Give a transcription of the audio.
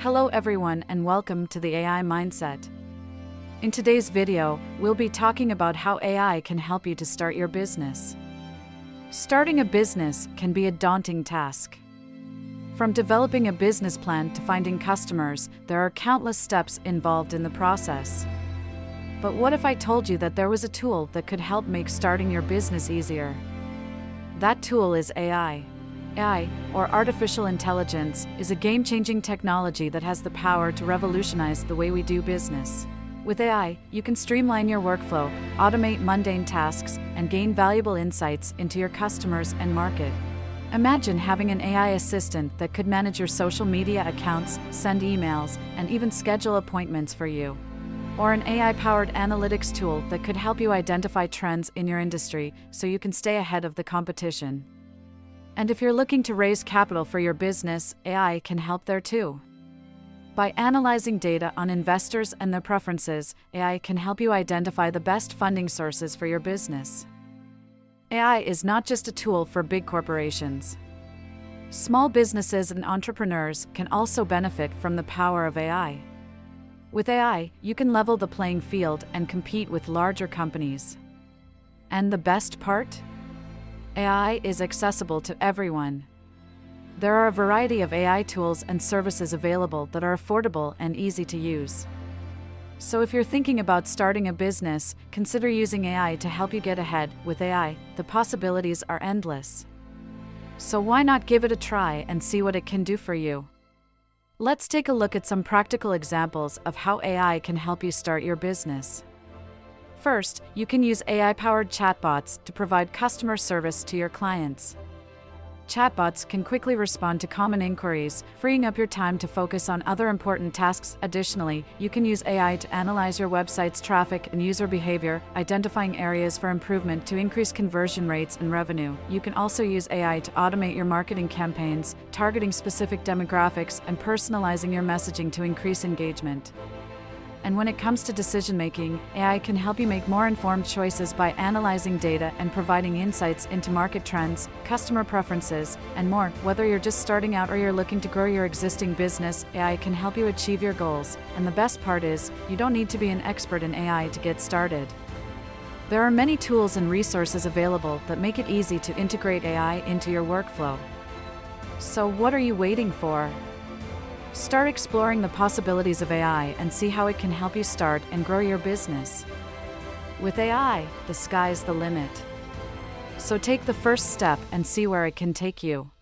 Hello everyone and welcome to the AI Mindset. In today's video, we'll be talking about how AI can help you to start your business. Starting a business can be a daunting task. From developing a business plan to finding customers, there are countless steps involved in the process. But what if I told you that there was a tool that could help make starting your business easier? That tool is AI. AI, or artificial intelligence, is a game-changing technology that has the power to revolutionize the way we do business. With AI, you can streamline your workflow, automate mundane tasks, and gain valuable insights into your customers and market. Imagine having an AI assistant that could manage your social media accounts, send emails, and even schedule appointments for you. Or an AI-powered analytics tool that could help you identify trends in your industry so you can stay ahead of the competition. And if you're looking to raise capital for your business, AI can help there too. By analyzing data on investors and their preferences, AI can help you identify the best funding sources for your business. AI is not just a tool for big corporations. Small businesses and entrepreneurs can also benefit from the power of AI. With AI, you can level the playing field and compete with larger companies. And the best part? AI is accessible to everyone. There are a variety of AI tools and services available that are affordable and easy to use. So if you're thinking about starting a business, consider using AI to help you get ahead. With AI, the possibilities are endless. So why not give it a try and see what it can do for you? Let's take a look at some practical examples of how AI can help you start your business. First, you can use AI-powered chatbots to provide customer service to your clients. Chatbots can quickly respond to common inquiries, freeing up your time to focus on other important tasks. Additionally, you can use AI to analyze your website's traffic and user behavior, identifying areas for improvement to increase conversion rates and revenue. You can also use AI to automate your marketing campaigns, targeting specific demographics and personalizing your messaging to increase engagement. And when it comes to decision-making, AI can help you make more informed choices by analyzing data and providing insights into market trends, customer preferences, and more. Whether you're just starting out or you're looking to grow your existing business, AI can help you achieve your goals. And the best part is, you don't need to be an expert in AI to get started. There are many tools and resources available that make it easy to integrate AI into your workflow. So what are you waiting for? Start exploring the possibilities of AI and see how it can help you start and grow your business. With AI, the sky's the limit. So take the first step and see where it can take you.